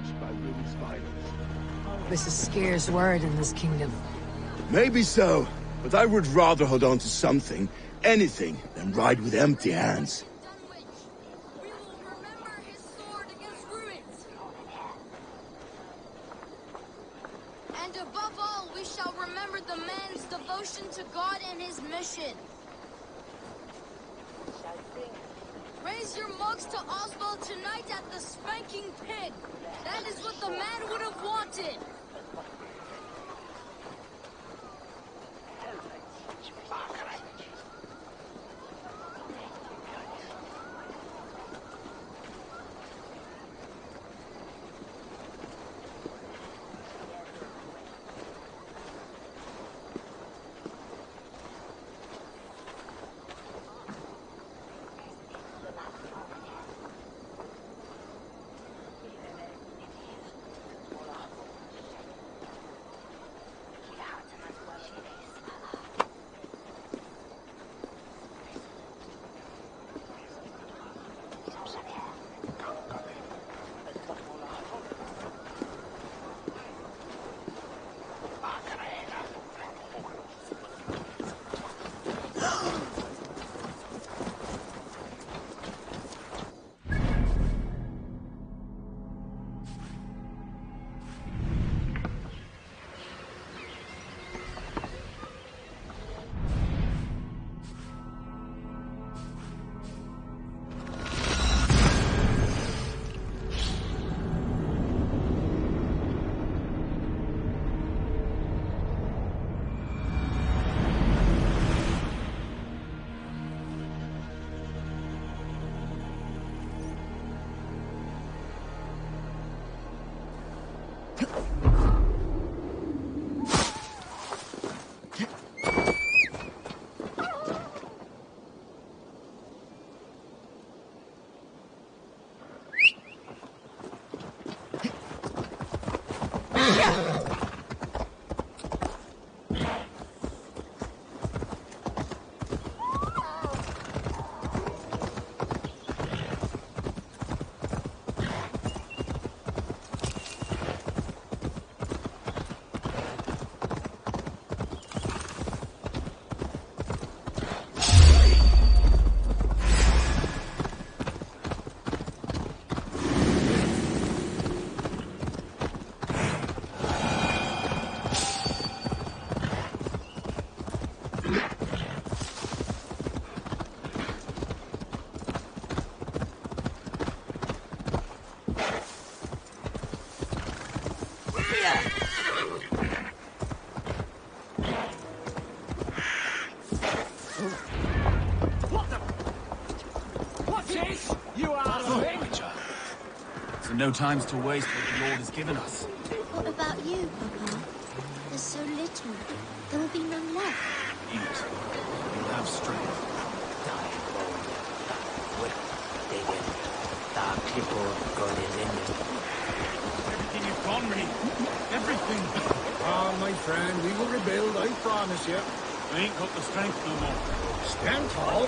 untouched by Ruby's violence. This is scarce word in this kingdom. Maybe so, but I would rather hold on to something, anything, than ride with empty hands. We will remember his sword against ruins. And above all, we shall remember the man's devotion to God and his mission. Raise your mugs to Oswald tonight at the Spanking Pit. That is what the man would have wanted. No times to waste what the Lord has given us. What about you, Papa? There's so little. There will be none left. Eat. You'll have strength. Everything is gone, me. Everything. Ah, my friend, we will rebuild, I promise you. I ain't got the strength no more. Stand tall.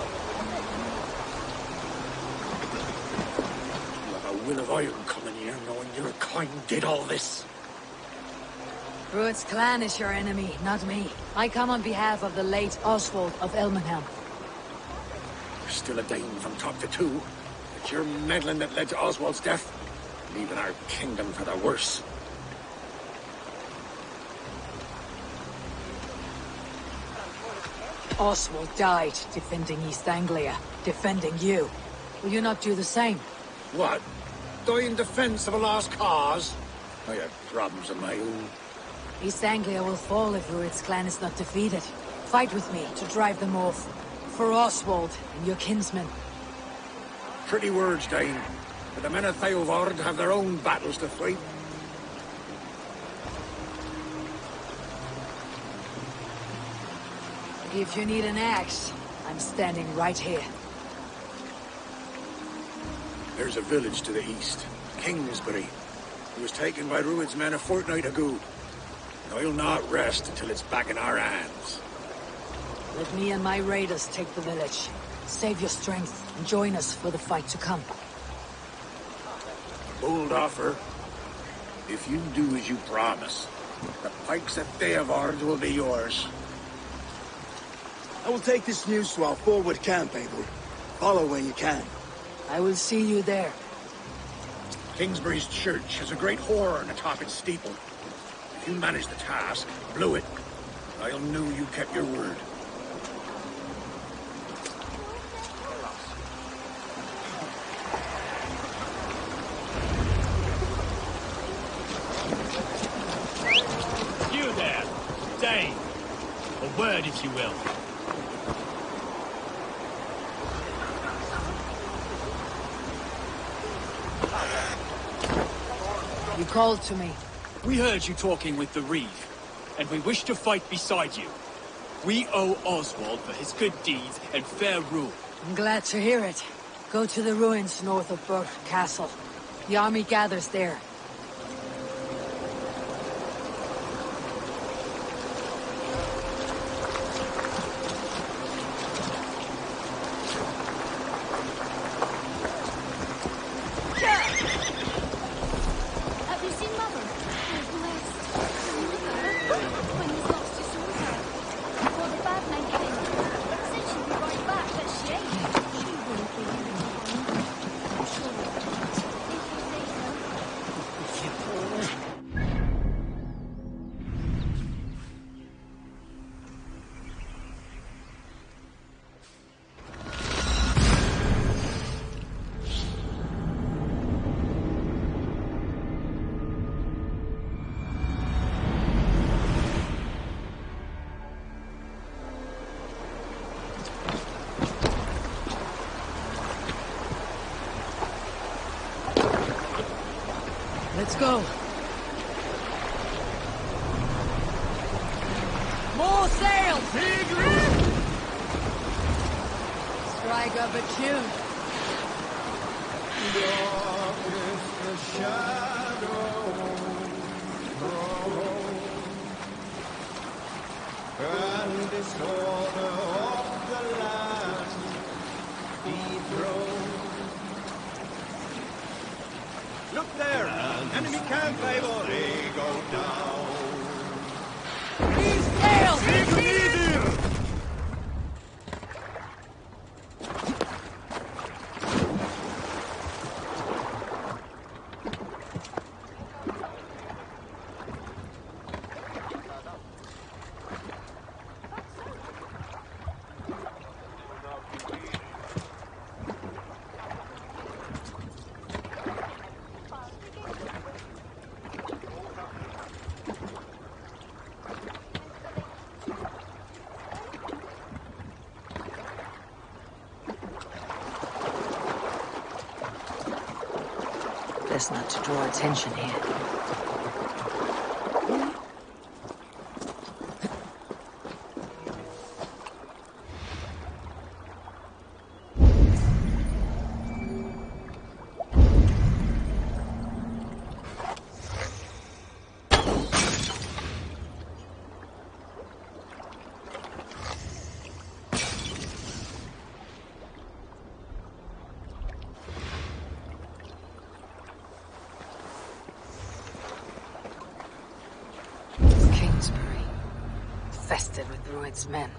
Will of iron coming here, knowing your kind did all this. Rued's clan is your enemy, not me. I come on behalf of the late Oswald of Elmenhelm. You're still a Thegn from top to two. It's your meddling that led to Oswald's death, leaving our kingdom for the worse. Oswald died defending East Anglia, defending you. Will you not do the same? What? Die in defense of a lost cause? I have problems of my own. East Anglia will fall if Rued's clan is not defeated. Fight with me to drive them off. For Oswald and your kinsmen. Pretty words, Thegn. But the men of Theovard have their own battles to fight. If you need an axe, I'm standing right here. There's a village to the east, Kingsbury. It was taken by Rued's men a fortnight ago. And I'll not rest until it's back in our hands. Let me and my raiders take the village. Save your strength and join us for the fight to come. Bold offer. If you do as you promise, the pikes at Thegn will be yours. I will take this news to our forward camp, Eivor. Follow when you can. I will see you there. Kingsbury's church has a great horn atop its steeple. If you manage the task, blew it, I'll know you kept your word. You there, Thegn. A word, if you will. You called to me. We heard you talking with the Reeve, and we wish to fight beside you. We owe Oswald for his good deeds and fair rule. I'm glad to hear it. Go to the ruins north of Burke Castle. The army gathers there. Have you seen Mother? Oh, blessed. Mother? When he's lost his daughter. Before the bad men came. Said she'd be right back, but she ain't. She won't be here in time. I'm sure of that. If you say so. Let's go. More sail! Strike up a tune. And disorder of the land dethroned. Look there! Enemy camp, Eivor! They go down. Sail! Best not to draw attention here. Infested with Druid's men.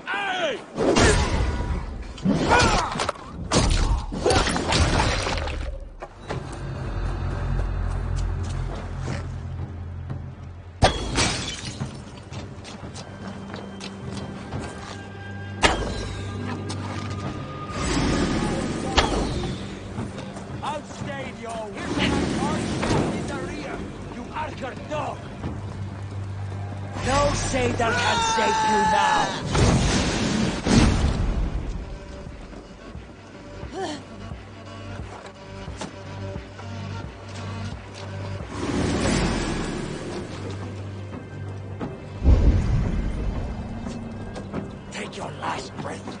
Hey! No satyr can save you now! Take your last breath.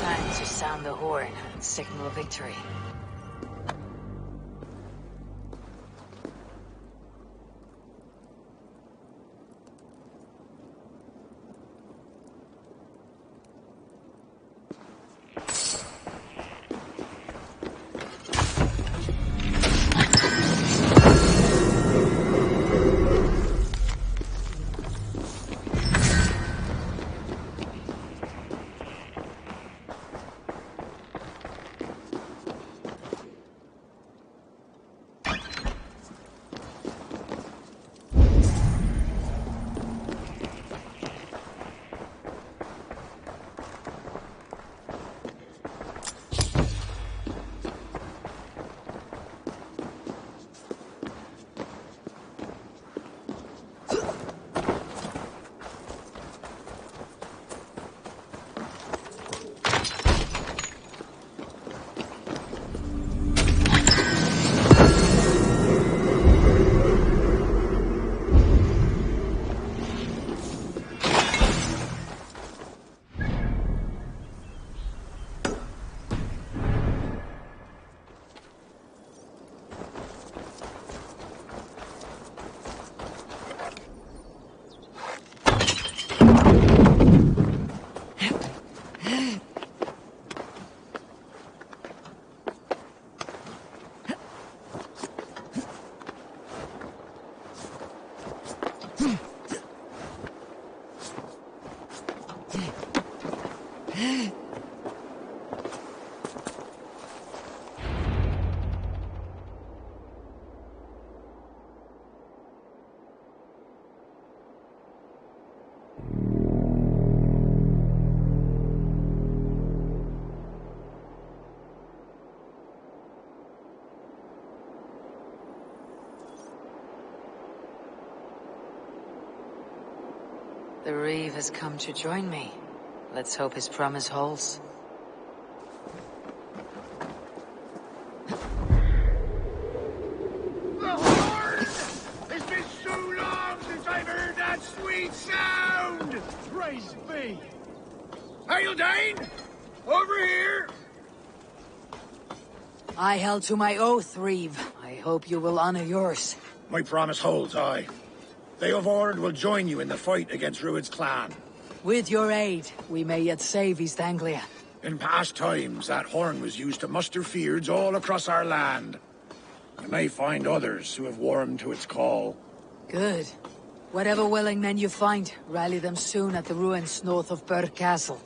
Time to sound the horn and signal victory. The Reeve has come to join me. Let's hope his promise holds. It's been so long since I've heard that sweet sound! Praise be! Hail, Thegn! Over here! I held to my oath, Reeve. I hope you will honor yours. My promise holds, aye. Theodred will join you in the fight against Rued's clan. With your aid, we may yet save East Anglia. In past times, that horn was used to muster fyrds all across our land. You may find others who have warmed to its call. Good. Whatever willing men you find, rally them soon at the ruins north of Burg Castle.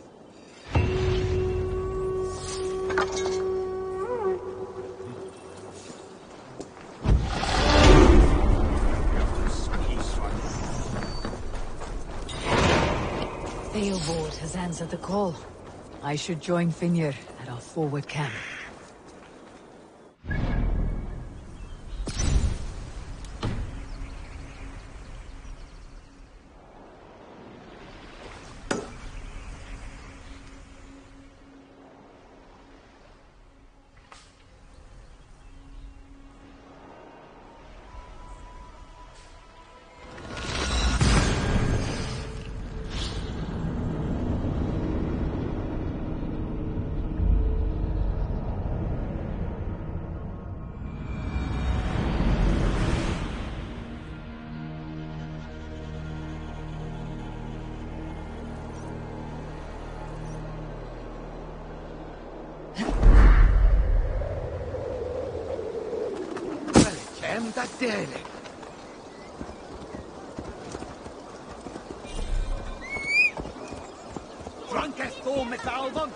Theodred has answered the call. I should join Finnr at our forward camp. That dead. Drunkest all Miss Alban.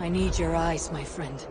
I need your eyes, my friend.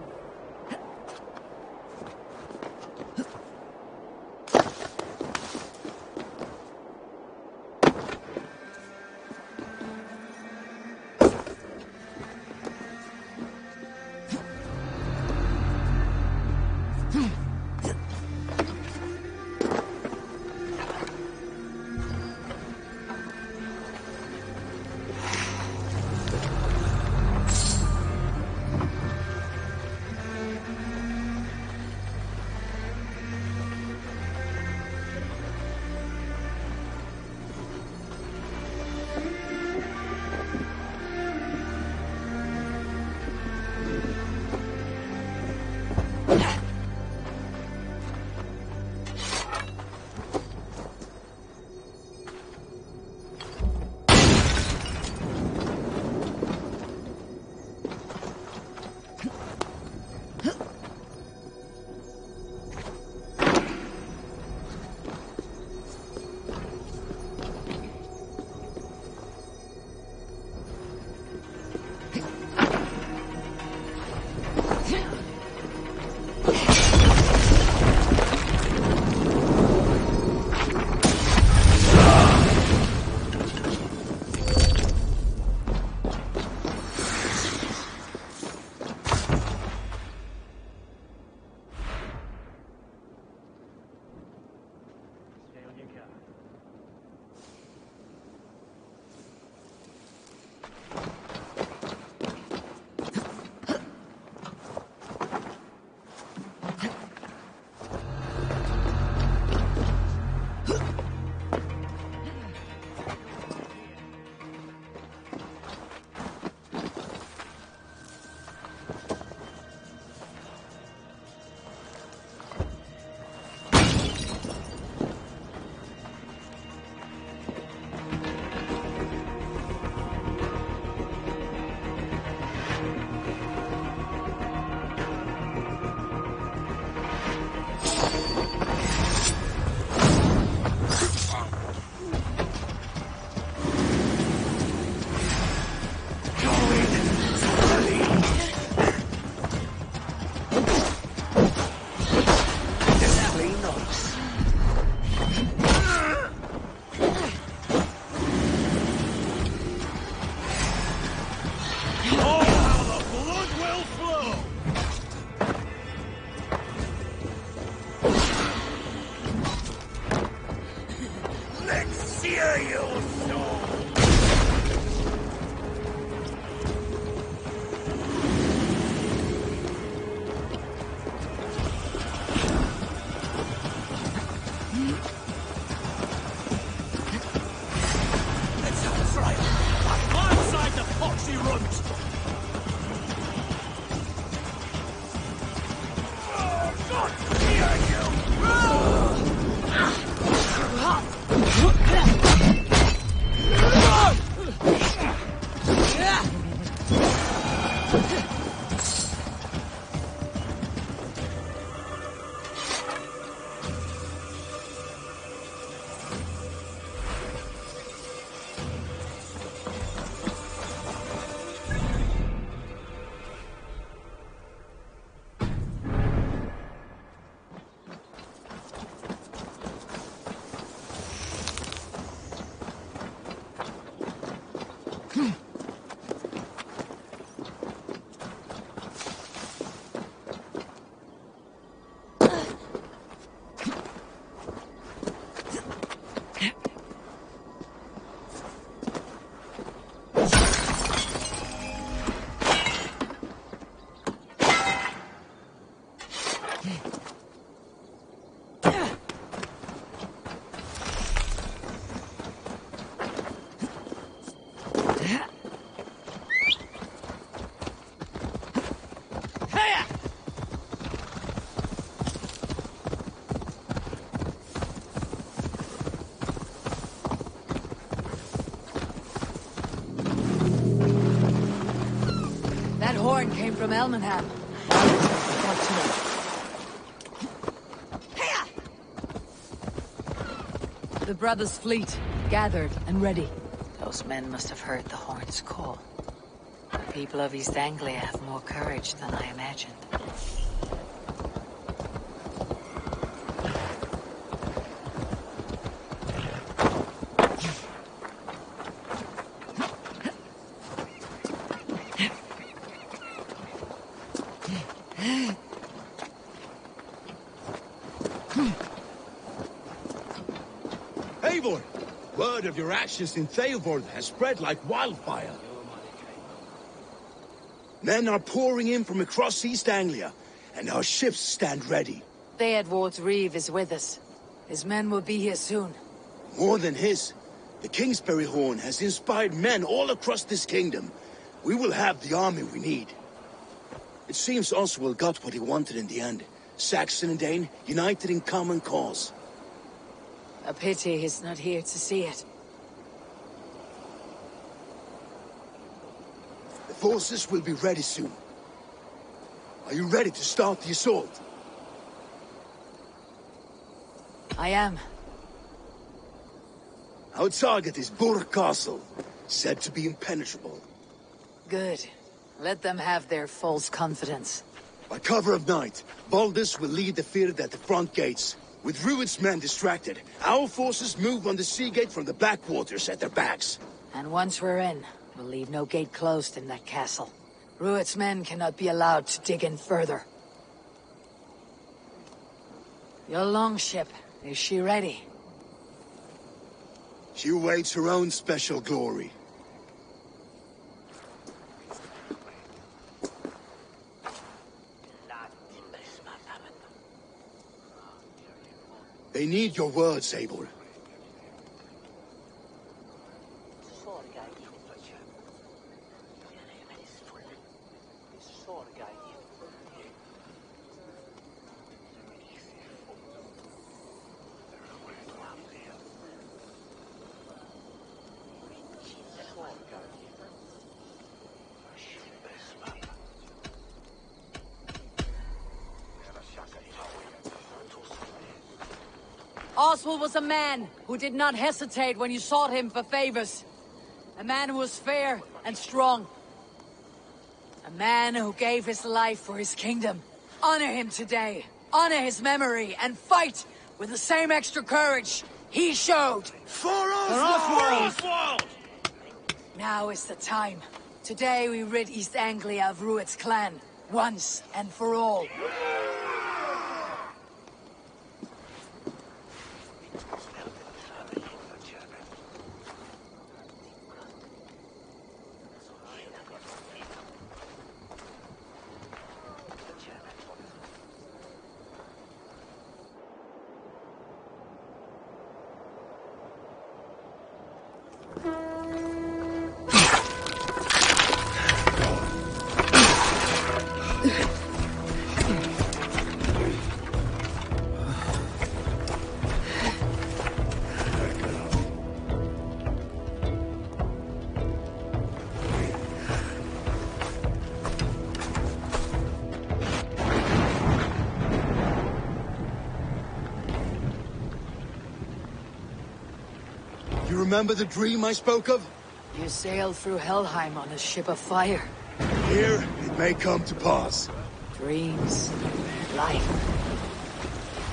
horn came from Elmenham. The brothers' fleet, gathered and ready. Those men must have heard the horn's call. The people of East Anglia have more courage than I imagined. Eivor! Word of your actions in Thegn has spread like wildfire. Men are pouring in from across East Anglia, and our ships stand ready. Theodward's reeve is with us. His men will be here soon. More than his, the Kingsbury Horn has inspired men all across this kingdom. We will have the army we need. It seems Oswald got what he wanted in the end. Saxon and Dane united in common cause. A pity he's not here to see it. The forces will be ready soon. Are you ready to start the assault? I am. Our target is Burg Castle, said to be impenetrable. Good. Let them have their false confidence. By cover of night, Baldus will lead the field at the front gates. With Rued's men distracted, our forces move on the sea gate from the backwaters at their backs. And once we're in, we'll leave no gate closed in that castle. Rued's men cannot be allowed to dig in further. Your longship, is she ready? She awaits her own special glory. They need your words, Eivor. Oswald was a man who did not hesitate when you sought him for favors. A man who was fair and strong. A man who gave his life for his kingdom. Honor him today. Honor his memory and fight with the same extra courage he showed. For Oswald! Oswald! Now is the time. Today we rid East Anglia of Rued's clan, once and for all. You remember the dream I spoke of? You sailed through Helheim on a ship of fire. Here, it may come to pass. Dreams, life.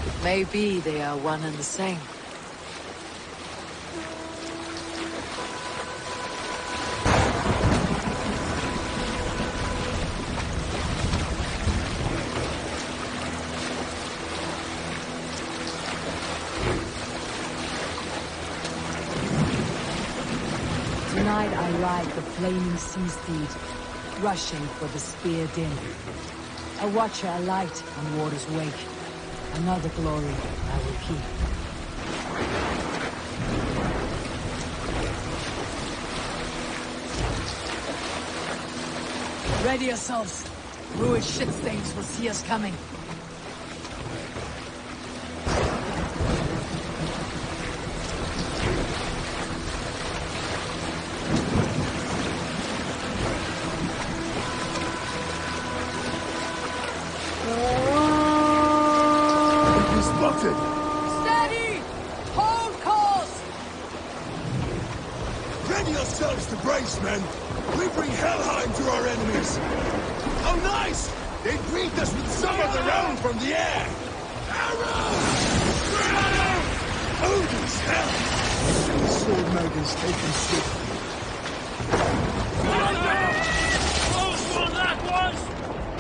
It may be they are one and the same. Tonight I ride the flaming sea steed, rushing for the spear din. A watcher alight on water's wake. Another glory I will keep. Ready yourselves. Rued's shitstains will see us coming. bring Helheim to our enemies! How nice! They greet us with some of their own from the air! Arrows! Odin's hell! The sword maggers taken swiftly. Close one, that was!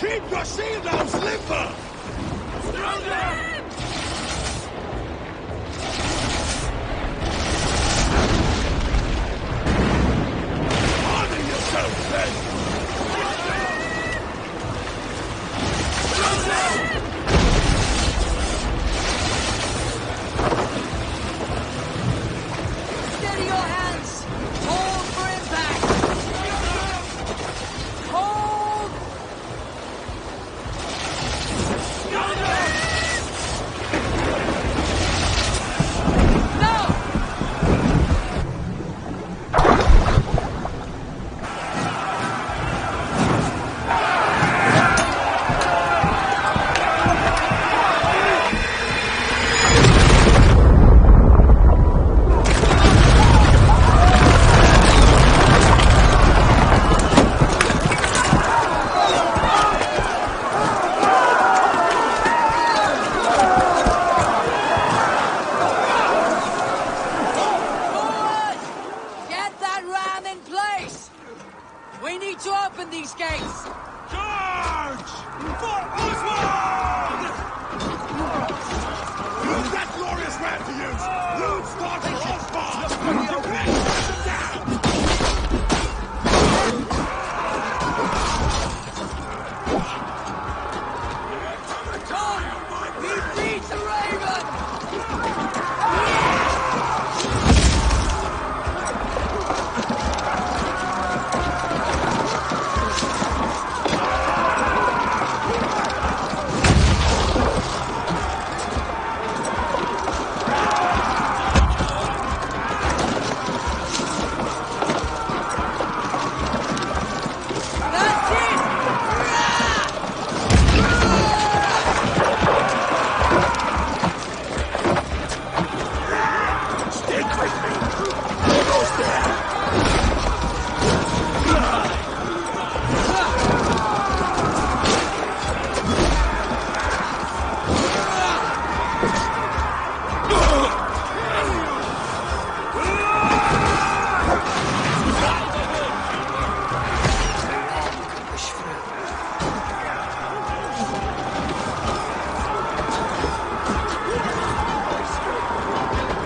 Keep your shield arms limber! Honor yourself, then! Steady your hands! Hold for impact! Hold! No! Forward! Get that ram in place! We need to open these gates! Charge! For Oswald! Use that glorious ram to use! Loot start for Oswald! Defend! Down! Come! We beat the Raven! That's it! Stick with me! Almost there!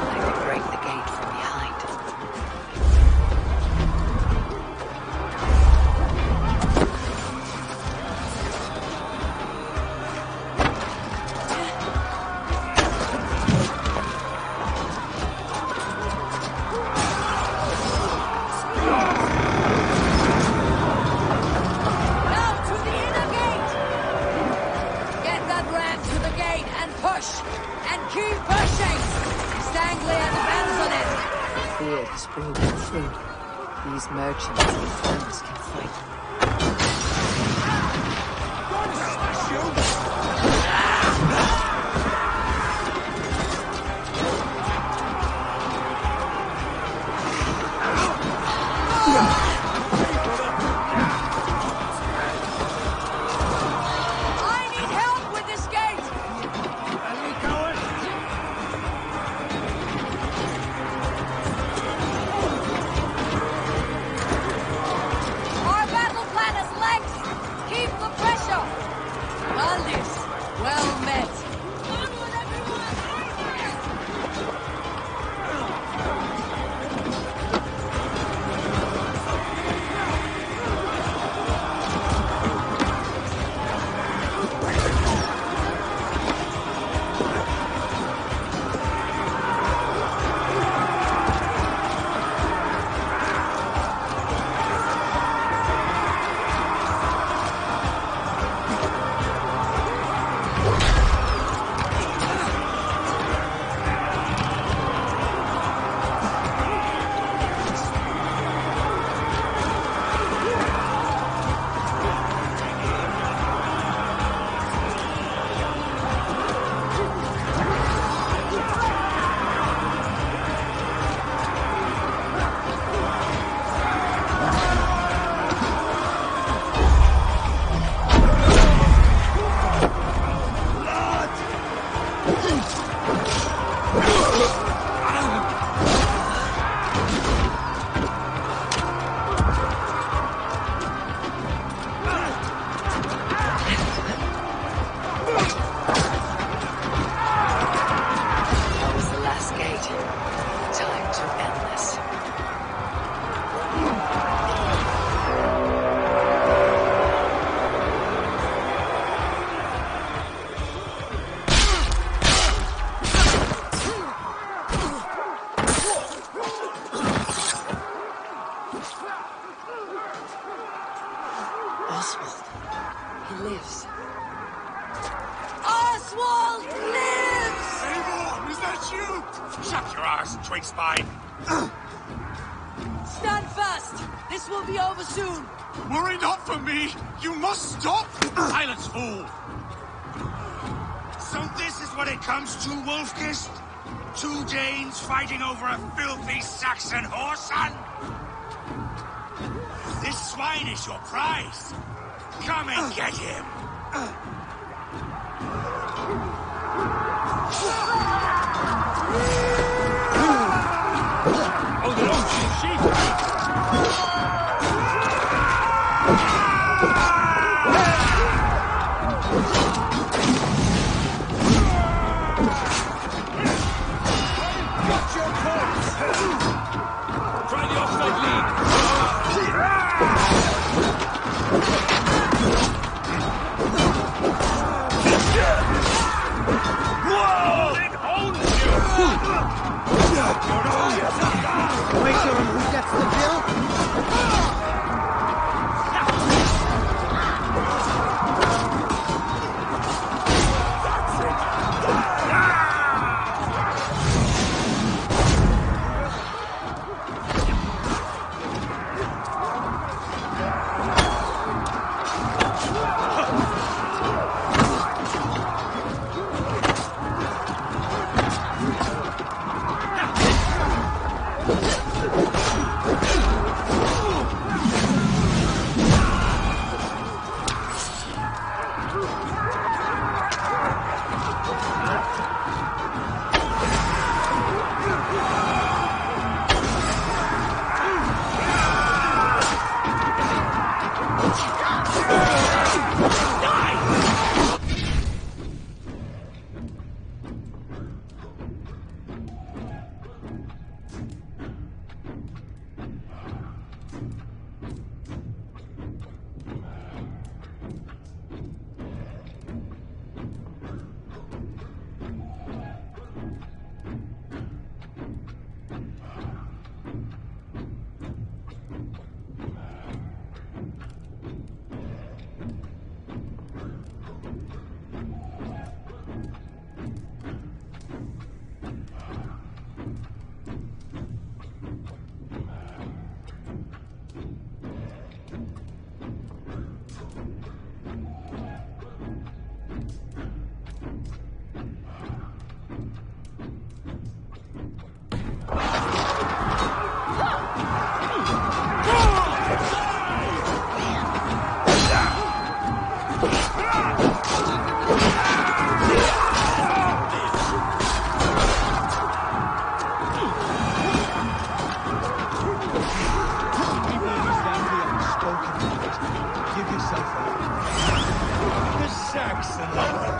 I could break the gate from behind. Now to the inner gate! Get that ram to the gate and push! And keep pushing! East Anglia depends on it! Fear has broken through. These merchants and friends can fight. I need help with this gate! Enemy coward! Our battle plan is legs! Keep the pressure! Valdis, well met. Onward, everyone! Oswald. He lives. Oswald lives! Eivor, is that you? Shut your arse, twig spine. Stand fast! This will be over soon. Worry not for me. You must stop. Silence, fool! So this is what it comes to, Wolfkist? 2 Danes fighting over a filthy Saxon whoreson? This swine is your prize. Come and get him. Oh, the long sheep! Try the offside lead! Whoa! It holds you! Wait till who gets the bill?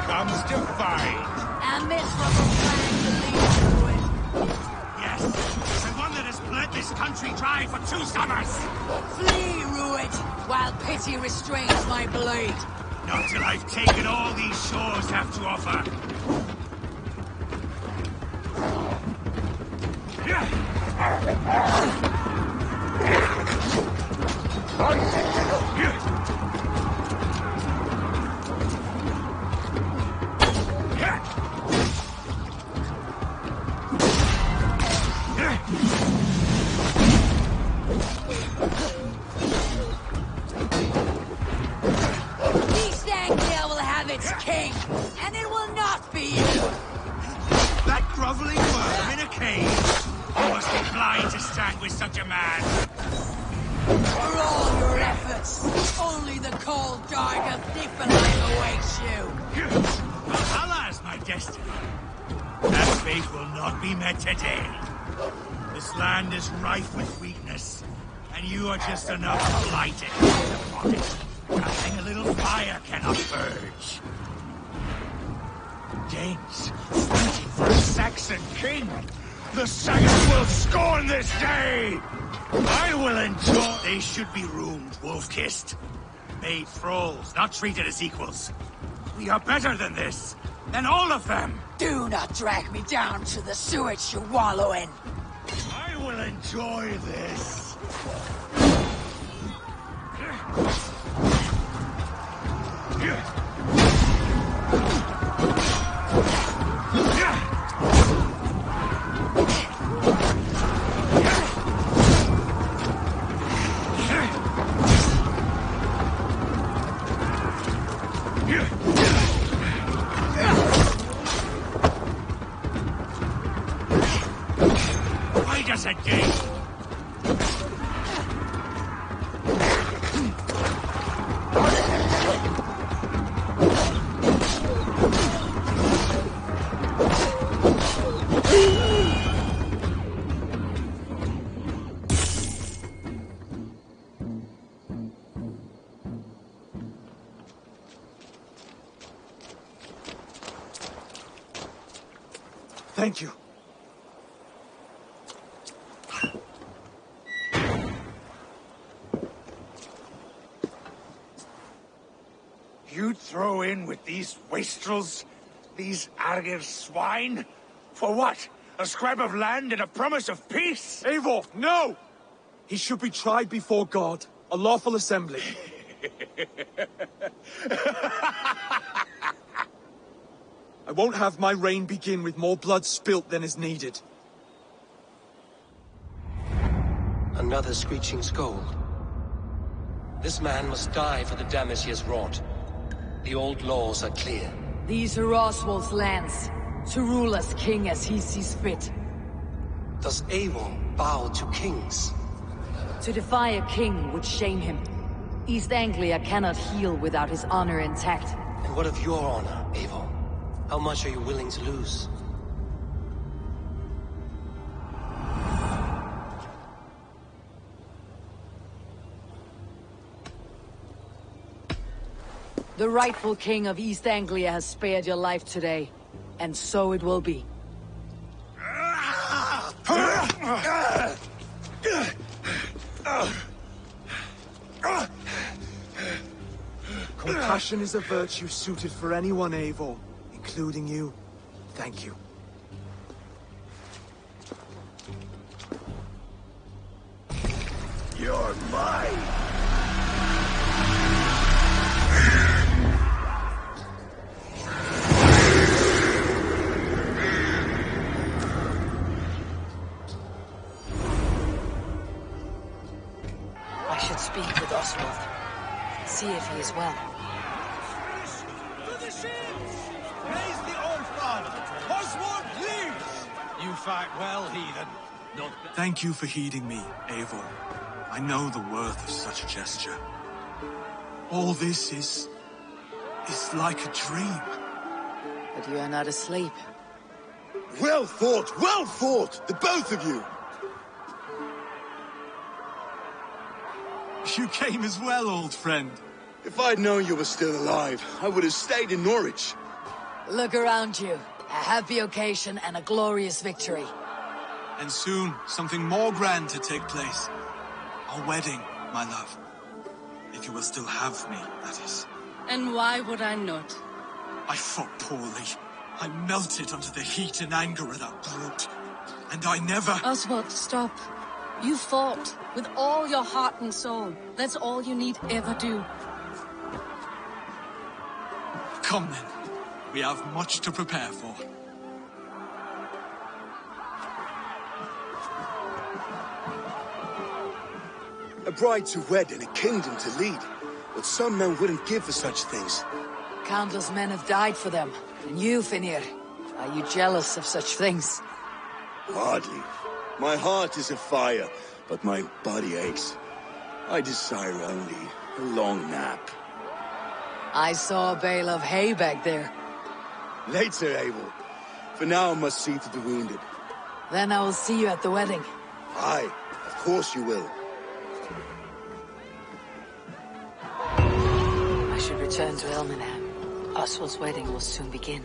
comes to fight. And this was a plan to lead to it. Yes, the one that has bled this country dry for 2 summers. Flee, Rued, while pity restrains my blade. Not till I've taken all these shores have to offer. East Anglia will have its king, and it will not be you. That groveling worm in a cage. You must be blind to stand with such a man. For all your efforts, only the cold dark of Niflheim awaits you. Valhalla is my destiny. That fate will not be met today. This land is rife with weakness, and you are just enough blighted upon it. Nothing a little fire cannot purge. Danes, waiting for a Saxon king. The Saxons will scorn this day! I will enjoy... They should be roomed, wolf-kissed. Made thralls, not treated as equals. We are better than this. Than all of them. Do not drag me down to the sewage you wallow in. I will enjoy this. Fight us again! Thank you. You'd throw in with these wastrels? These Argir swine? For what? A scrap of land and a promise of peace? Eivor, no! He should be tried before God, a lawful assembly. I won't have my reign begin with more blood spilt than is needed. Another screeching scold. This man must die for the damage he has wrought. The old laws are clear. These are Oswald's lands, to rule as king as he sees fit. Does Eivor bow to kings? To defy a king would shame him. East Anglia cannot heal without his honor intact. And what of your honor, Eivor? How much are you willing to lose? The rightful king of East Anglia has spared your life today, and so it will be. Compassion is a virtue suited for anyone, Eivor, including you. Thank you. You're mine! I should speak with Oswald. See if he is well. To the ships! Praise the old father! Oswald, please! You fight well, heathen. Not Thank you for heeding me, Eivor. I know the worth of such a gesture. All this is like a dream. But you are not asleep. Well fought, the both of you! You came as well, old friend. If I'd known you were still alive, I would have stayed in Norwich. Look around you. A happy occasion and a glorious victory. And soon, something more grand to take place. Our wedding, my love. If you will still have me, that is. And why would I not? I fought poorly. I melted under the heat and anger of that brute. And I never... Oswald, stop. You fought with all your heart and soul. That's all you need ever do. Come then. We have much to prepare for. A bride to wed and a kingdom to lead. What some men wouldn't give for such things. Countless men have died for them. And you, Finnir, are you jealous of such things? Hardly. My heart is afire, but my body aches. I desire only a long nap. I saw a bale of hay back there. Later, Abel. For now, I must see to the wounded. Then I will see you at the wedding. Aye, of course you will. I should return to Elmenham. Oswald's wedding will soon begin.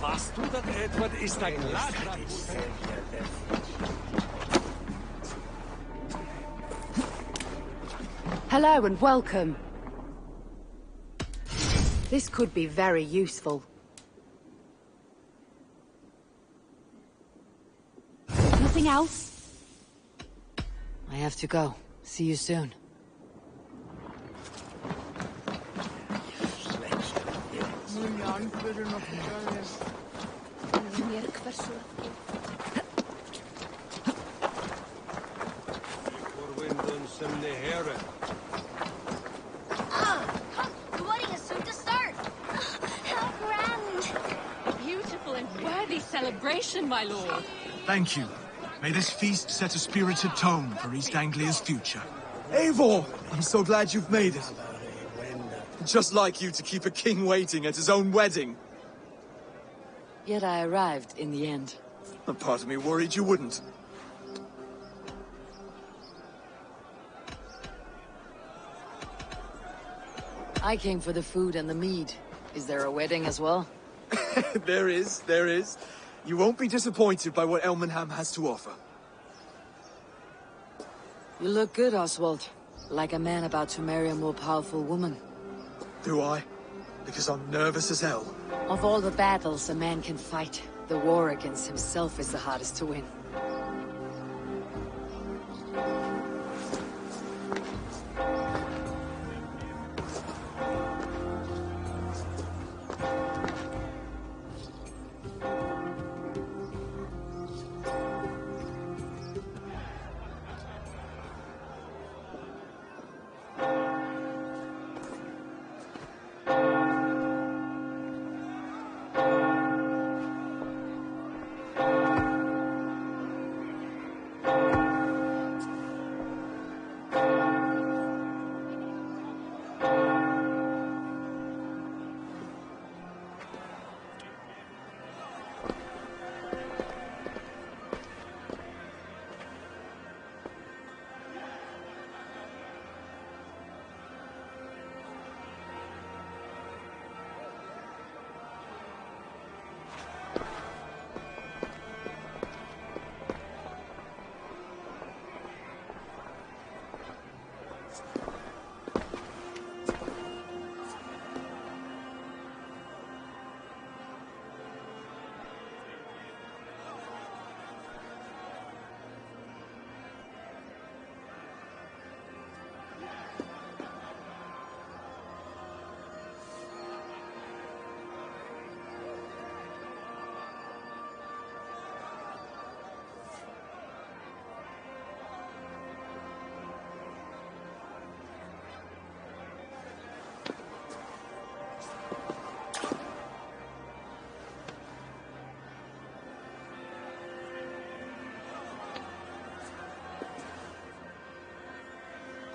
Weißt du, dass Edward ist ein Lad? Hello and welcome. This could be very useful. Nothing else? I have to go. See you soon. The wedding is soon to start. How grand! A beautiful and worthy celebration, my lord. Thank you. May this feast set a spirited tone for East Anglia's future. Eivor! I'm so glad you've made it. Just like you to keep a king waiting at his own wedding. Yet I arrived in the end. A part of me worried you wouldn't. I came for the food and the mead. Is there a wedding as well? There is. You won't be disappointed by what Elmenham has to offer. You look good, Oswald. Like a man about to marry a more powerful woman. Do I? Because I'm nervous as hell. Of all the battles a man can fight, the war against himself is the hardest to win.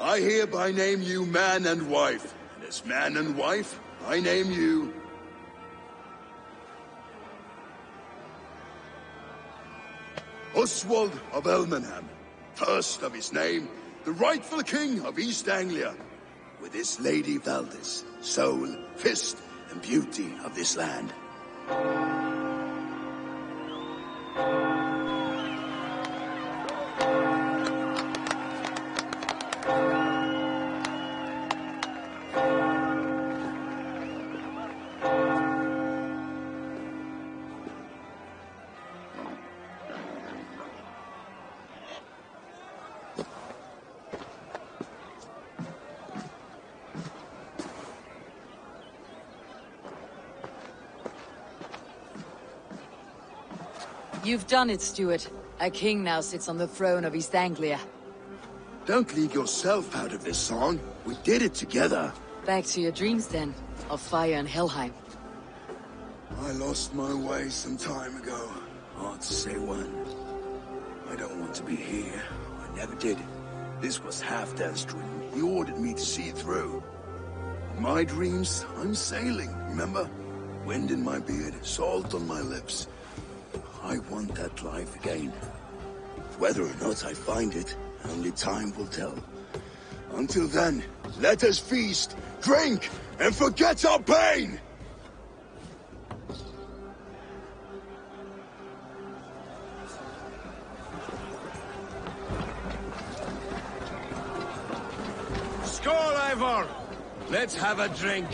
I hereby name you man and wife, and as man and wife, I name you... Oswald of Elmenham, first of his name, the rightful king of East Anglia, with this Lady Valdis, soul, fist, and beauty of this land. You've done it, Stuart. A king now sits on the throne of East Anglia. Don't leave yourself out of this song. We did it together. Back to your dreams, then, of fire and Helheim. I lost my way some time ago. Hard to say when. I don't want to be here. I never did. This was Halfdan's dream. He ordered me to see it through. In my dreams, I'm sailing, remember? Wind in my beard, salt on my lips. I want that life again. Whether or not I find it, only time will tell. Until then, let us feast, drink, and forget our pain! Skål, Eivor! Let's have a drink.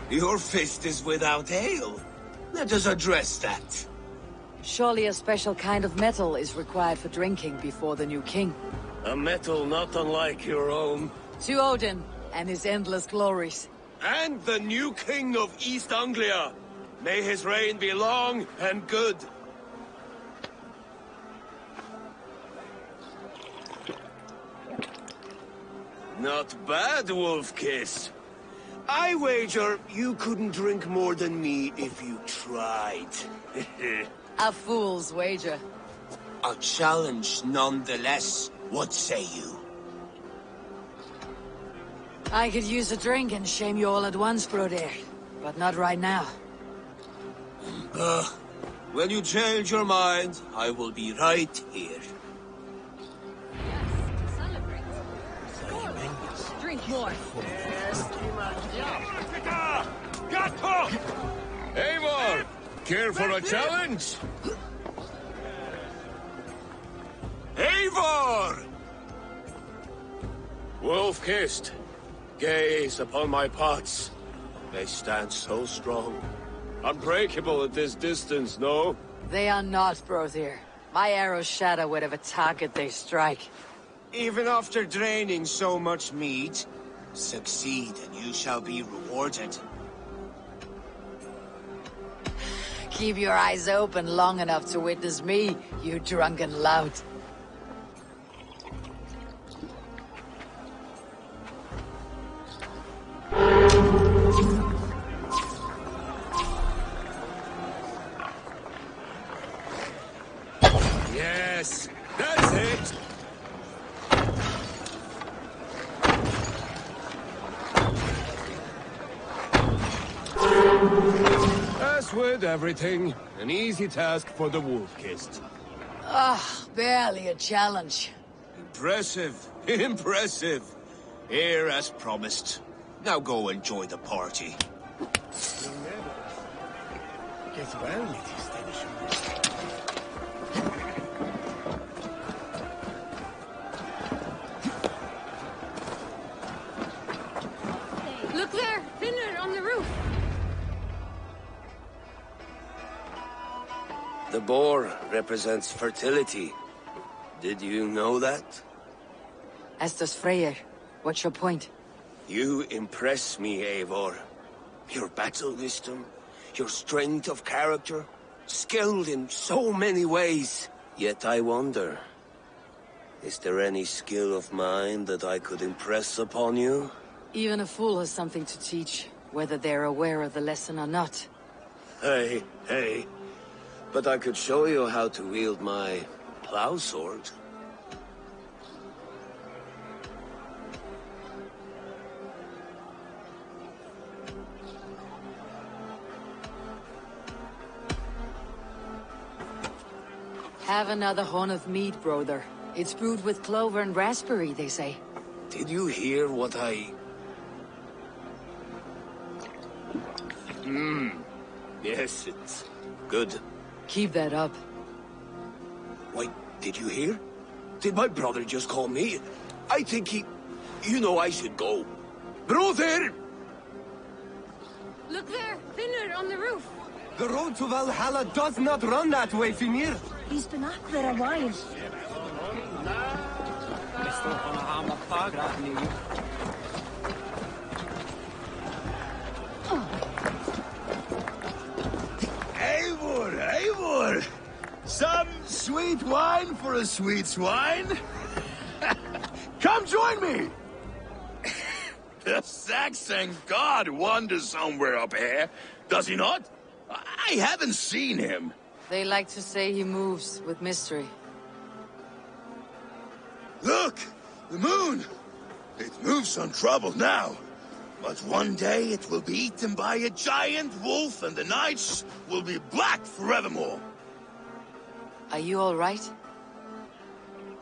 Your fist is without ale. Let us address that. Surely a special kind of metal is required for drinking before the new king. A metal not unlike your own. To Odin and his endless glories. And the new king of East Anglia. May his reign be long and good. Not bad, Wolfkiss. I wager you couldn't drink more than me if you tried. A fool's wager. A challenge nonetheless. What say you? I could use a drink and shame you all at once, brother. But not right now. When you change your mind, I will be right here. Drink more. Eivor! Care for a challenge? Eivor! Wolf-kissed, gaze upon my pots. They stand so strong. Unbreakable at this distance, no? They are not, brother. My arrows shatter whatever target they strike. Even after draining so much meat, succeed and you shall be rewarded. Keep your eyes open long enough to witness me, you drunken lout. Yes, that's it! As with everything, an easy task for the Wolf-kissed. Barely a challenge. Impressive, impressive. Here as promised. Now go enjoy the party. Look there! Finner on the roof! The boar represents fertility. Did you know that? As does Freyr. What's your point? You impress me, Eivor. Your battle wisdom, your strength of character, skilled in so many ways. Yet I wonder, is there any skill of mine that I could impress upon you? Even a fool has something to teach, whether they're aware of the lesson or not. Hey, but I could show you how to wield my plow sword. Have another horn of mead, brother. It's brewed with clover and raspberry, they say. Did you hear what I... Yes, it's good. Keep that up. Wait, did you hear? Did my brother just call me? I think he... You know I should go. Brother! Look there! Finner on the roof! The road to Valhalla does not run that way, Fimir. He's been up there a while. Sweet wine for a sweet swine? Come join me! The Saxon god wanders somewhere up here, does he not? I haven't seen him. They like to say he moves with mystery. Look! The moon! It moves untroubled now. But one day it will be eaten by a giant wolf and the nights will be black forevermore. Are you all right?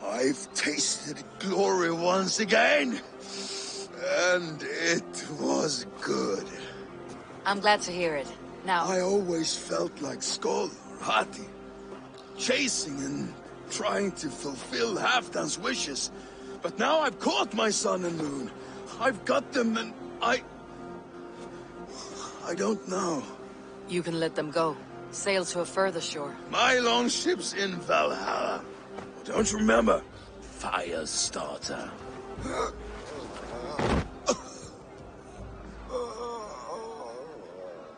I've tasted glory once again. And it was good. I'm glad to hear it. Now... I always felt like Skoll or Hati. Chasing and trying to fulfill Halfdan's wishes. But now I've caught my sun and moon. I've got them and I don't know. You can let them go. Sail to a further shore. My longship's in Valhalla. Don't you remember? Firestarter.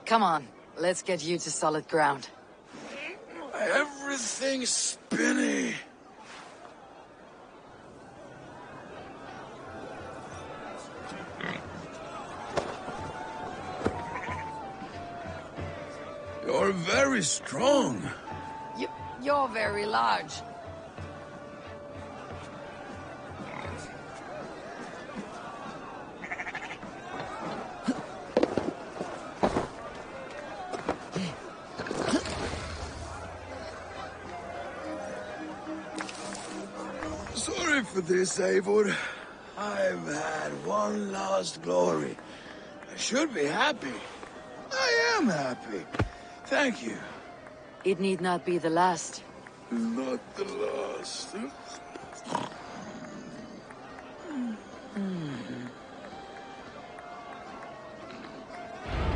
Come on, let's get you to solid ground. Everything's spinny. You're very strong. You're very large. Sorry for this, Eivor. I've had one last glory. I should be happy. I am happy. Thank you. It need not be the last. Not the last.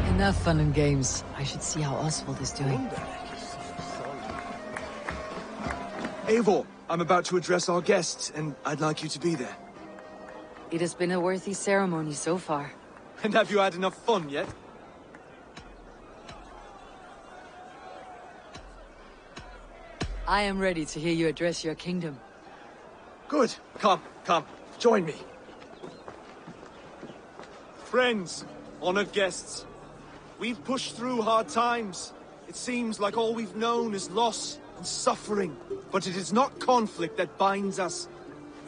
Enough fun and games. I should see how Oswald is doing. Eivor, I'm about to address our guests, and I'd like you to be there. It has been a worthy ceremony so far. And have you had enough fun yet? I am ready to hear you address your kingdom. Good. Come, join me. Friends, honored guests, we've pushed through hard times. It seems like all we've known is loss and suffering. But it is not conflict that binds us.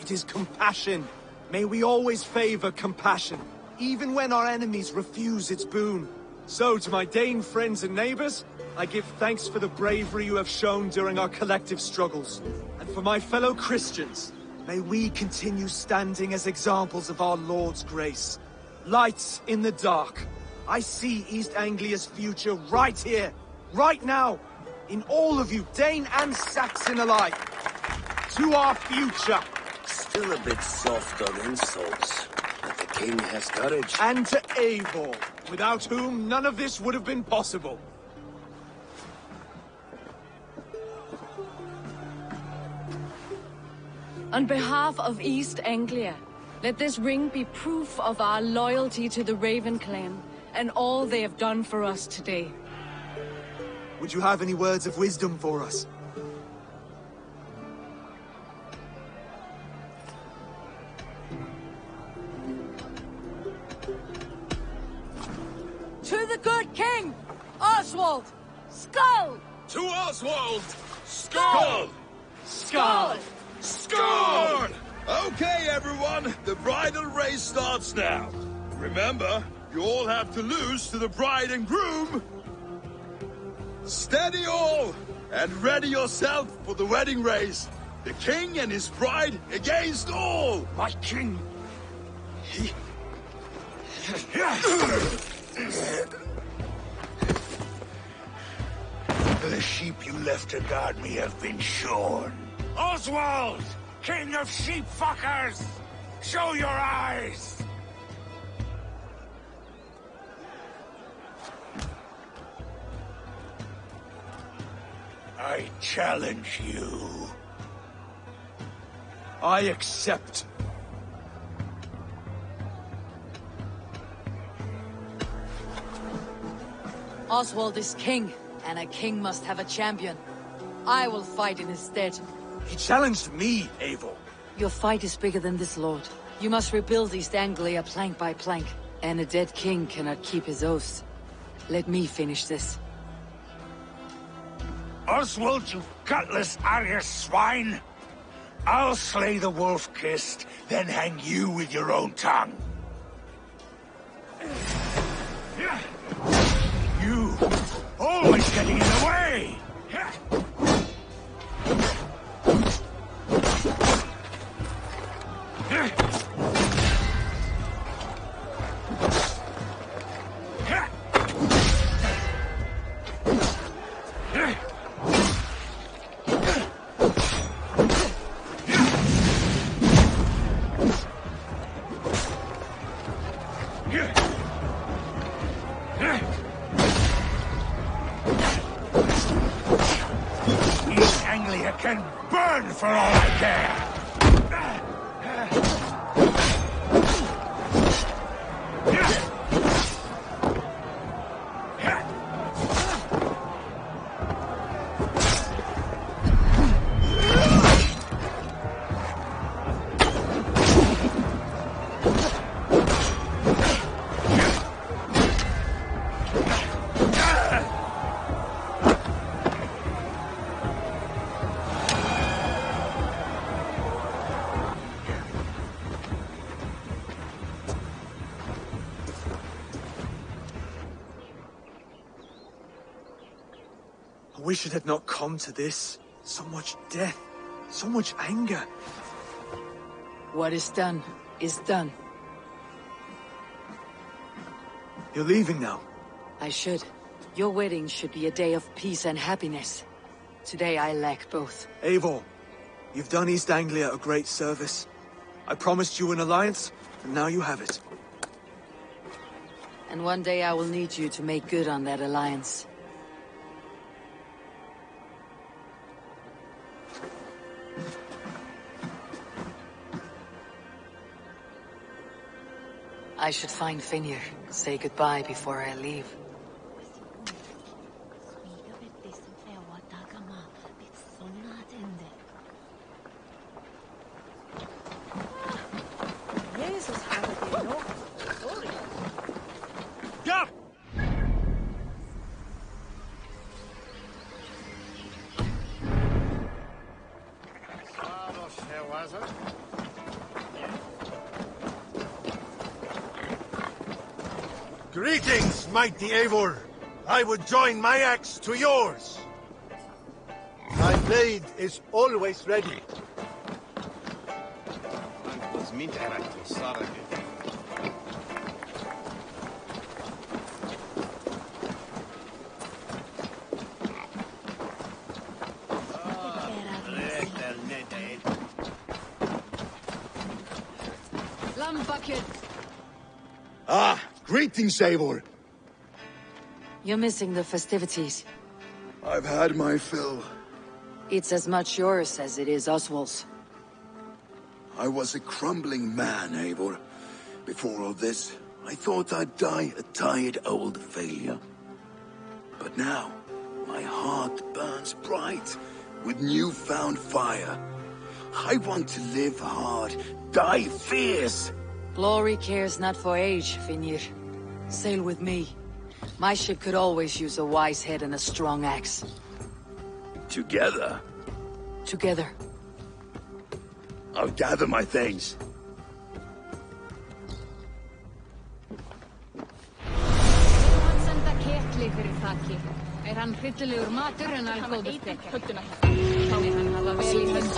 It is compassion. May we always favor compassion, even when our enemies refuse its boon. So, to my Dane friends and neighbors, I give thanks for the bravery you have shown during our collective struggles. And for my fellow Christians, may we continue standing as examples of our Lord's grace. Lights in the dark. I see East Anglia's future right here, right now, in all of you, Dane and Saxon alike. To our future. Still a bit soft on insults, but the king has courage. And to Eivor, without whom none of this would have been possible. On behalf of East Anglia, let this ring be proof of our loyalty to the Raven clan and all they have done for us today. Would you have any words of wisdom for us? To the good king, Oswald! Skull! To Oswald! Skull! Skull! Skull! Okay, everyone, the bridal race starts now. Remember, you all have to lose to the bride and groom. Steady all, and ready yourself for the wedding race. The king and his bride against all. My king. The sheep you left to guard me have been shorn. Oswald! King of sheep fuckers! Show your eyes! I challenge you. I accept. Oswald is king, and a king must have a champion. I will fight in his stead. He challenged me, Eivor. Your fight is bigger than this, Lord. You must rebuild East Anglia plank by plank, and a dead king cannot keep his oaths. Let me finish this. Oswald, you gutless Arya swine! I'll slay the wolf-kissed, then hang you with your own tongue. You, always getting in the way! East Anglia can burn for all I care! I wish it had not come to this. So much death, so much anger. What is done, is done. You're leaving now. I should. Your wedding should be a day of peace and happiness. Today I lack both. Eivor, you've done East Anglia a great service. I promised you an alliance, and now you have it. And one day I will need you to make good on that alliance. I should find Finnr, say goodbye before I leave. Greetings, mighty Eivor. I would join my axe to yours. My blade is always ready. Bucket. Ah, greetings, Eivor. You're missing the festivities. I've had my fill. It's as much yours as it is Oswald's. I was a crumbling man, Eivor. Before all this, I thought I'd die a tired old failure. But now, my heart burns bright with newfound fire. I want to live hard, die fierce. Glory cares not for age, Finnr. Sail with me. My ship could always use a wise head and a strong axe. Together? Together. I'll gather my things. Hann hryllilegur matur en algóður spekk. Þannig hann hafa vel í hönd.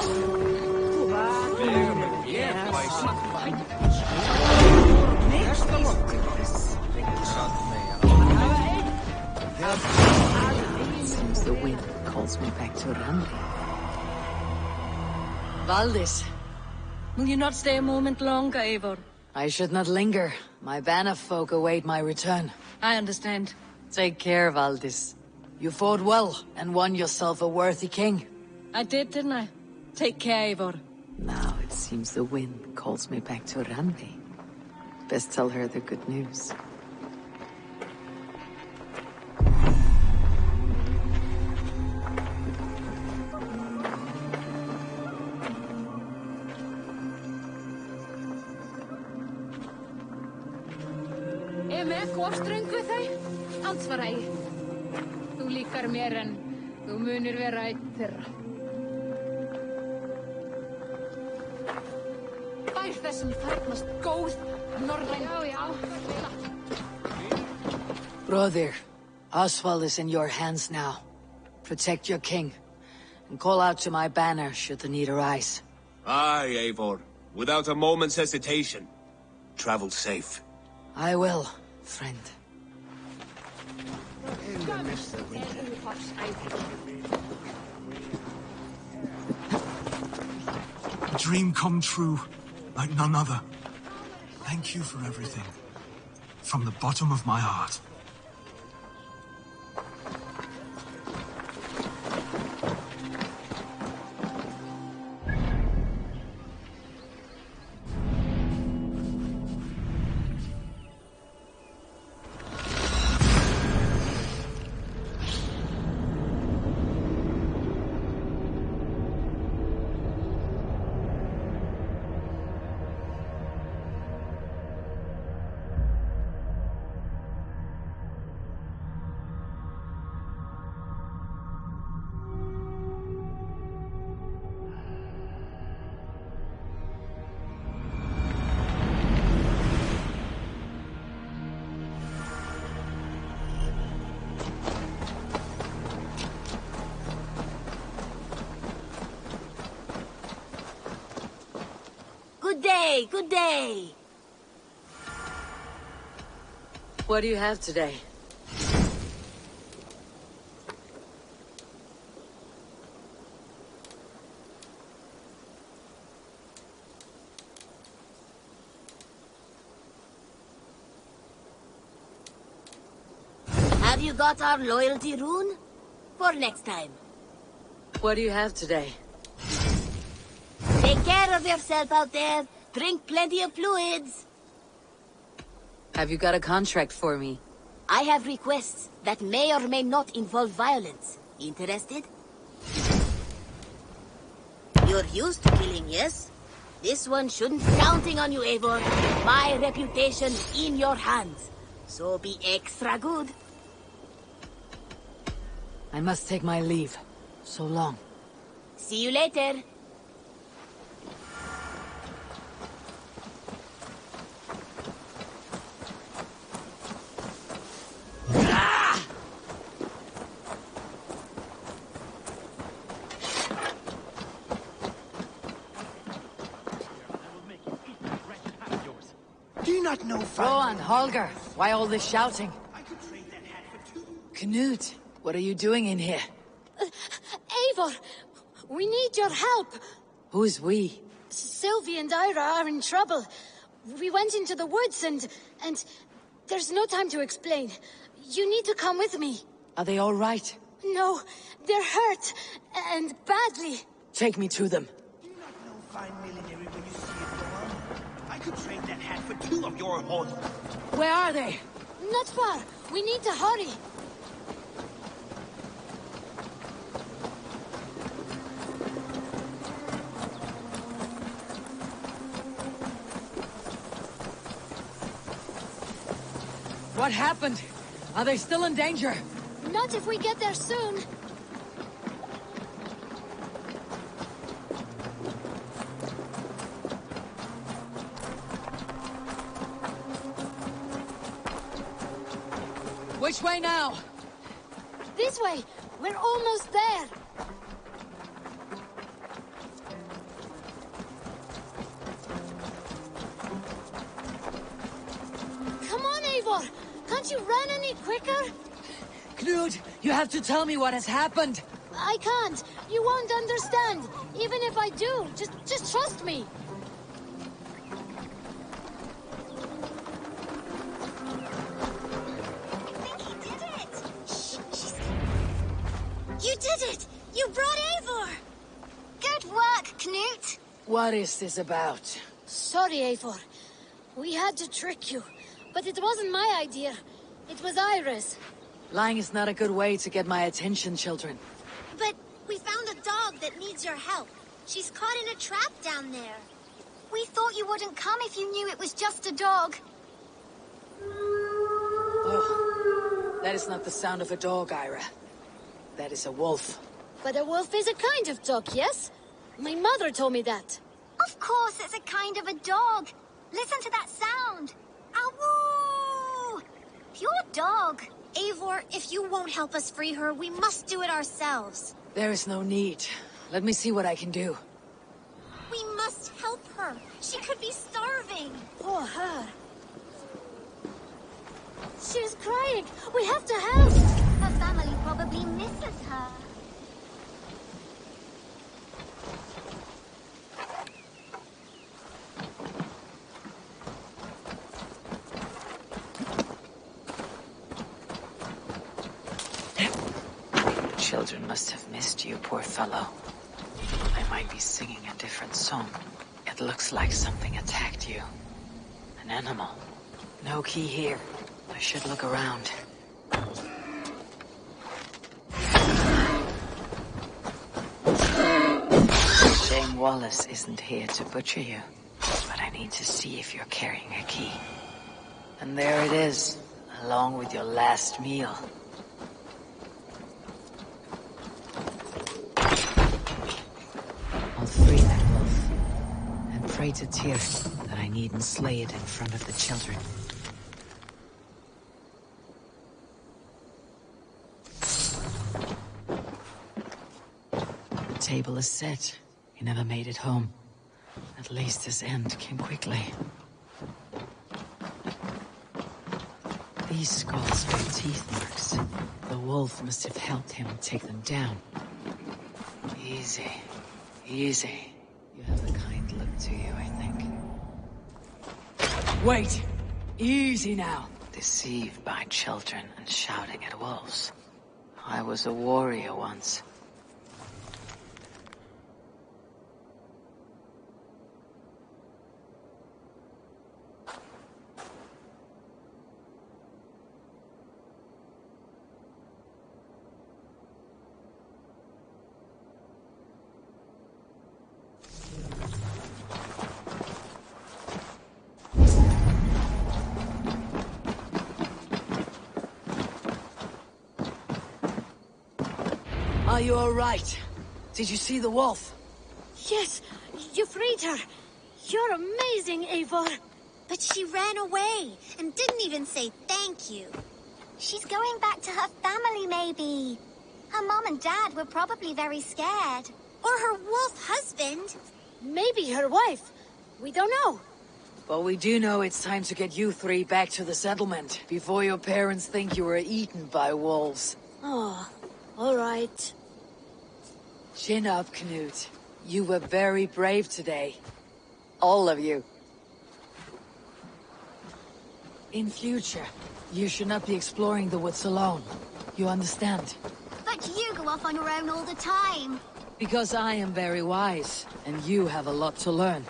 Seems the wind calls me back to Randi. Valdis. Will you not stay a moment longer, Eivor? I should not linger. My banner folk await my return. I understand. Take care, Valdis. You fought well, and won yourself a worthy king. I did, didn't I? Take care, Eivor. Now it seems the wind calls me back to Randi. Best tell her the good news. með gosdröngu þau? Ansvaraði. Þú líkar mér en þú munir vera einn þeirra. Bær þessum þarnast góð, norræn... Já. Brother, Oswald is in your hands now. Protect your king, and call out to my banner should the need arise. Aye, Eivor. Without a moment's hesitation. Travel safe. I will, friend. A dream come true, like none other. Thank you for everything. From the bottom of my heart. Good day. What do you have today? Have you got our loyalty rune? For next time. What do you have today? Take care of yourself out there. Drink plenty of fluids. Have you got a contract for me? I have requests that may or may not involve violence. Interested? You're used to killing, yes? This one shouldn't be counting on you, Eivor. My reputation in your hands. So be extra good. I must take my leave. So long. See you later. Do you not know Rowan, Holger, why all this shouting? I could trade that hat for two. Knut, what are you doing in here? Eivor, we need your help. Who's we? Sylvie and Ira are in trouble. We went into the woods and there's no time to explain. You need to come with me. Are they all right? No, they're hurt, and badly. Take me to them. Do you not know fine millinery when you see it, Rowan? I could trade that hat for two of your horses. Where are they? Not far. We need to hurry. What happened? Are they still in danger? Not if we get there soon. Which way now? This way. We're almost there. Come on, Eivor. Can't you run any quicker? Knut, you have to tell me what has happened. I can't. You won't understand. Even if I do, just trust me. You did it! You brought Eivor! Good work, Knut! What is this about? Sorry, Eivor. We had to trick you. But it wasn't my idea. It was Iris. Lying is not a good way to get my attention, children. But we found a dog that needs your help. She's caught in a trap down there. We thought you wouldn't come if you knew it was just a dog. Oh, that is not the sound of a dog, Ira. That is a wolf. But a wolf is a kind of dog, yes? My mother told me that. Of course it's a kind of a dog. Listen to that sound. Awoo! Pure dog. Eivor, if you won't help us free her, we must do it ourselves. There is no need. Let me see what I can do. We must help her. She could be starving. Poor her. She's crying. We have to help. Her family probably misses her. Children must have missed you, poor fellow. I might be singing a different song. It looks like something attacked you. An animal. No key here. I should look around. Shame Wallace isn't here to butcher you, but I need to see if you're carrying a key. And there it is, along with your last meal. I'll free that wolf, and pray to Tyr that I needn't slay it in front of the children. The table is set. He never made it home. At least his end came quickly. These skulls are teeth marks. The wolf must have helped him take them down. Easy. Easy. You have a kind look to you, I think. Wait! Easy now! Deceived by children and shouting at wolves. I was a warrior once. Are you all right? Did you see the wolf? Yes, you freed her. You're amazing, Eivor. But she ran away and didn't even say thank you. She's going back to her family, maybe. Her mom and dad were probably very scared. Or her wolf husband. Maybe her wife. We don't know. But we do know it's time to get you three back to the settlement before your parents think you were eaten by wolves. Oh, all right. Chin up, Knut. You were very brave today. All of you. In future, you should not be exploring the woods alone. You understand? But you go off on your own all the time. Because I am very wise, and you have a lot to learn.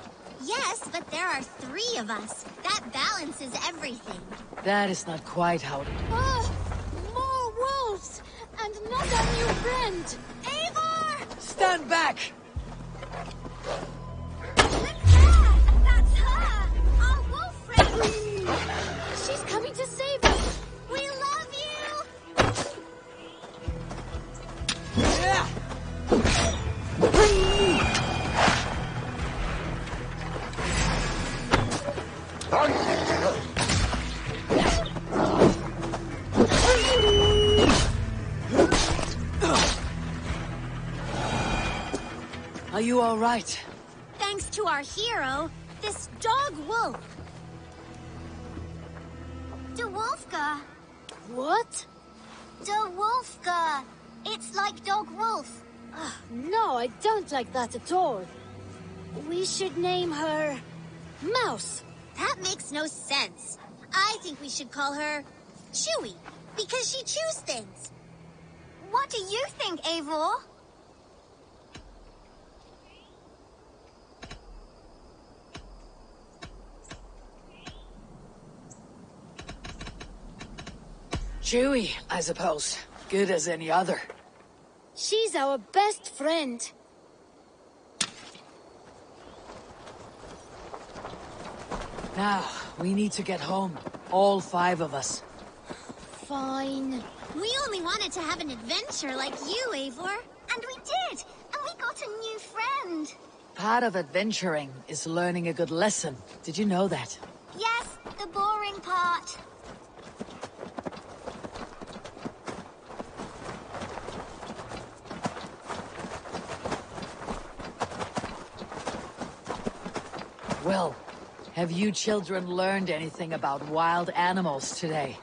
Yes, but there are 3 of us. That balances everything. That is not quite how it... Oh, more wolves! And not our new friend! Eivor! Stand back! Look there! That's her! Our wolf friend! She's coming to save us! We love you! Yeah! Are you all right? Thanks to our hero, this dog wolf. De Wolfka. What? De Wolfka. It's like dog wolf. No, I don't like that at all. We should name her... Mouse. That makes no sense. I think we should call her Chewy, because she chews things. What do you think, Eivor? Chewy, I suppose. Good as any other. She's our best friend. Now, we need to get home. All 5 of us. fine. We only wanted to have an adventure like you, Eivor. And we did! And we got a new friend! Part of adventuring is learning a good lesson. Did you know that? Yes, the boring part. Well, have you children learned anything about wild animals today?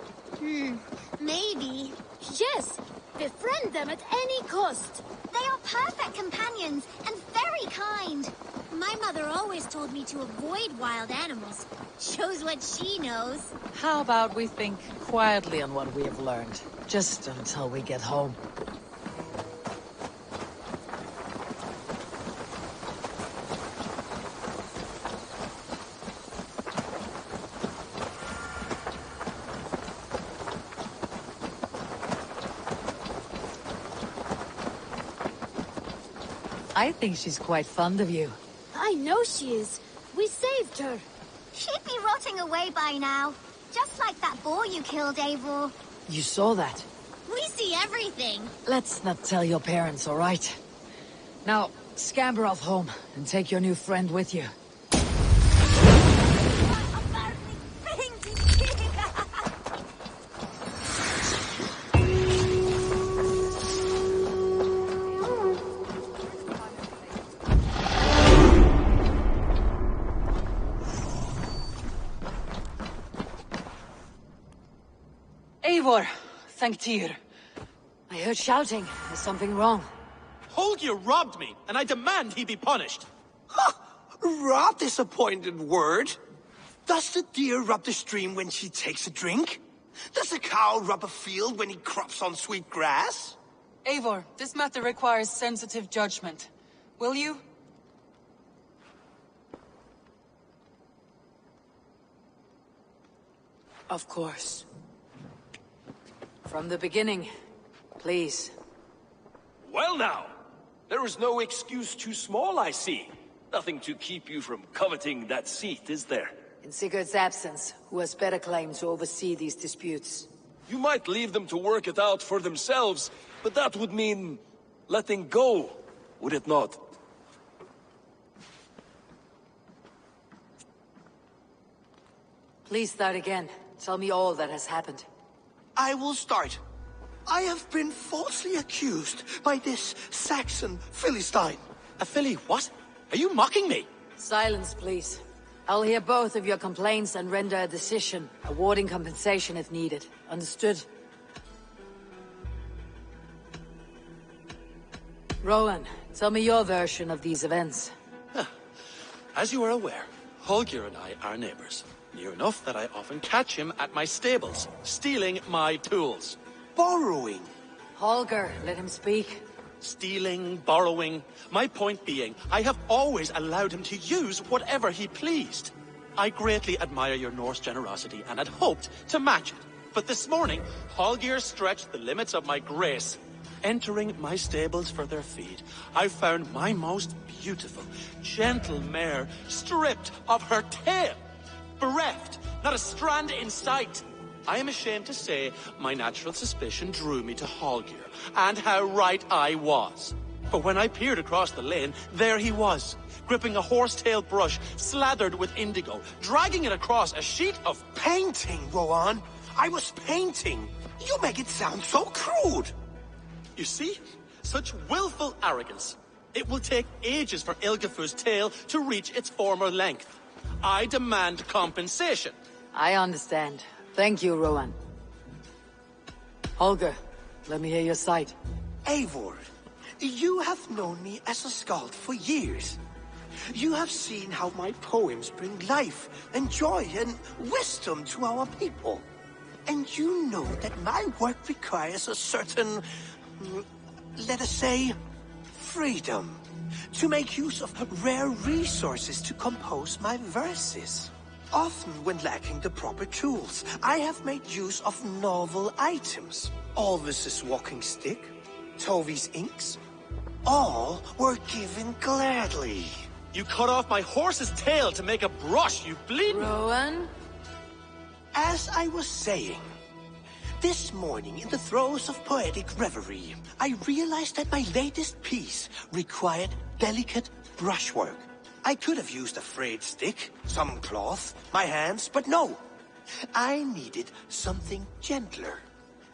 Maybe. Yes! Befriend them at any cost! They are perfect companions and very kind. My mother always told me to avoid wild animals. Shows what she knows. How about we think quietly on what we have learned, just until we get home? I think she's quite fond of you. I know she is. We saved her. She'd be rotting away by now. Just like that boar you killed, Eivor. You saw that? We see everything. Let's not tell your parents, all right? Now, scamper off home and take your new friend with you. Eivor, thank Tyr. I heard shouting. Is something wrong? Holger robbed me, and I demand he be punished. Rot is a pointed word. Does the deer rub the stream when she takes a drink? Does the cow rub a field when he crops on sweet grass? Eivor, this matter requires sensitive judgment. Will you? Of course. From the beginning, please. Well now, there is no excuse too small, I see. Nothing to keep you from coveting that seat, is there? In Sigurd's absence, who has better claim to oversee these disputes? You might leave them to work it out for themselves, but that would mean letting go, would it not? Please start again. Tell me all that has happened. I will start. I have been falsely accused by this Saxon Philistine. A Philly what? Are you mocking me? Silence, please. I'll hear both of your complaints and render a decision, awarding compensation if needed. Understood? Rowan, tell me your version of these events. As you are aware, Holger and I are neighbors. Near enough that I often catch him at my stables, stealing my tools. Borrowing. Holger, let him speak. Stealing, borrowing. My point being, I have always allowed him to use whatever he pleased. I greatly admire your Norse generosity and had hoped to match it. But this morning, Holger stretched the limits of my grace. Entering my stables for their feed, I found my most beautiful, gentle mare stripped of her tail. Bereft, not a strand in sight. I am ashamed to say my natural suspicion drew me to Holger, and how right I was. For when I peered across the lane, there he was, gripping a horsetail brush slathered with indigo, dragging it across a sheet of painting, Rowan. I was painting. You make it sound so crude. You see? Such willful arrogance. It will take ages for Ilgefu's tail to reach its former length. I demand compensation. I understand. Thank you, Rowan. Holger, let me hear your side. Eivor, you have known me as a skald for years. You have seen how my poems bring life and joy and wisdom to our people. And you know that my work requires a certain, let us say, freedom. To make use of rare resources to compose my verses. Often when lacking the proper tools, I have made use of novel items. Alvis's walking stick, Tovi's inks, all were given gladly. You cut off my horse's tail to make a brush, you bleeding... Rowan? As I was saying, This morning, in the throes of poetic reverie, I realized that my latest piece required delicate brushwork. I could have used a frayed stick, some cloth, my hands, but no. I needed something gentler,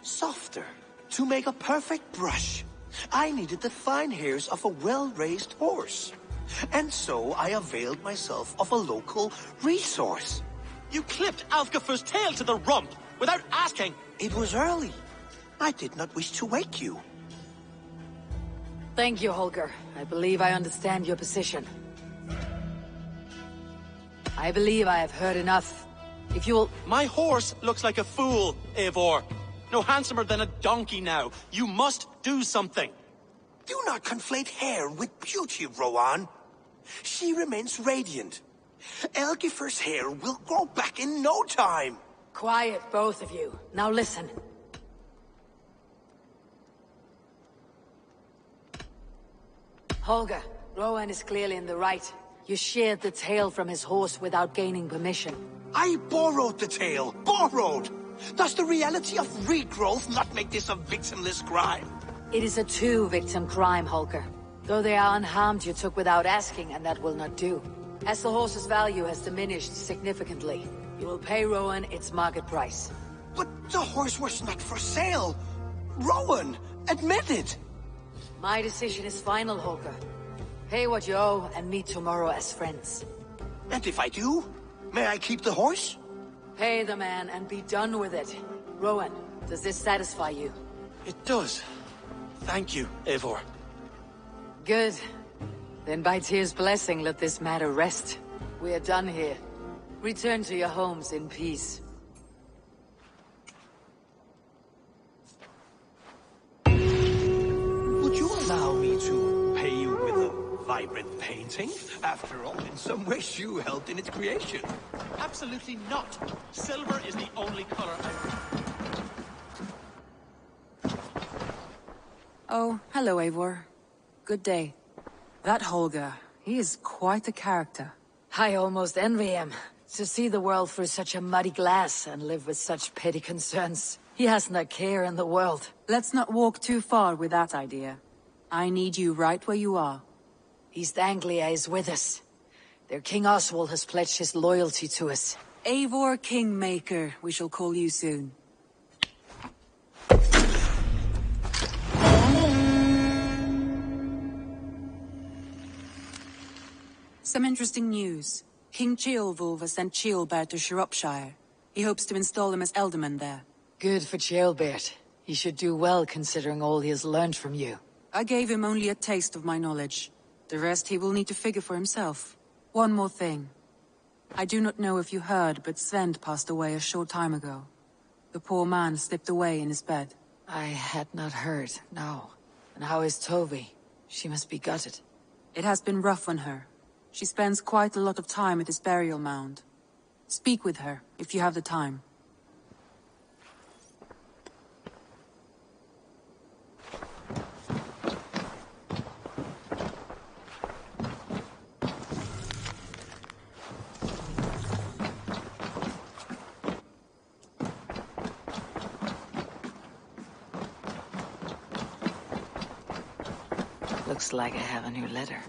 softer. To make a perfect brush, I needed the fine hairs of a well-raised horse. And so I availed myself of a local resource. You clipped Alfgafur's tail to the rump, without asking! It was early. I did not wish to wake you. Thank you, Holger. I believe I understand your position. I believe I have heard enough. If you will... My horse looks like a fool, Eivor. No handsomer than a donkey now. You must do something. Do not conflate hair with beauty, Rowan. She remains radiant. Algifer's hair will grow back in no time. Quiet, both of you. Now listen. Holger, Rowan is clearly in the right. You sheared the tail from his horse without gaining permission. I borrowed the tail. Borrowed! Does the reality of regrowth not make this a victimless crime? It is a two-victim crime, Holger. Though they are unharmed, you took without asking, and that will not do. As the horse's value has diminished significantly, you will pay Rowan its market price. But the horse was not for sale. Rowan, admit it. My decision is final, Holger. Pay what you owe and meet tomorrow as friends. And if I do, may I keep the horse? Pay the man and be done with it. Rowan, does this satisfy you? It does. Thank you, Eivor. Good. Then by Tyr's blessing, let this matter rest. We are done here. Return to your homes in peace. Would you allow me to pay you with a vibrant painting? After all, in some ways you helped in its creation. Absolutely not. Silver is the only color Oh, hello, Eivor. Good day. That Holger, he is quite a character. I almost envy him. To see the world through such a muddy glass and live with such petty concerns. He hasn't a care in the world. Let's not walk too far with that idea. I need you right where you are. East Anglia is with us. Their King Oswald has pledged his loyalty to us. Eivor Kingmaker, we shall call you soon. Some interesting news. King Ceolwulf has sent Ceolbert to Shropshire. He hopes to install him as Elderman there. Good for Ceolbert. He should do well considering all he has learned from you. I gave him only a taste of my knowledge. The rest he will need to figure for himself. One more thing. I do not know if you heard, but Sven passed away a short time ago. The poor man slipped away in his bed. I had not heard, no. And how is Tove? She must be gutted. It has been rough on her. She spends quite a lot of time at his burial mound. Speak with her, if you have the time. Looks like I have a new letter.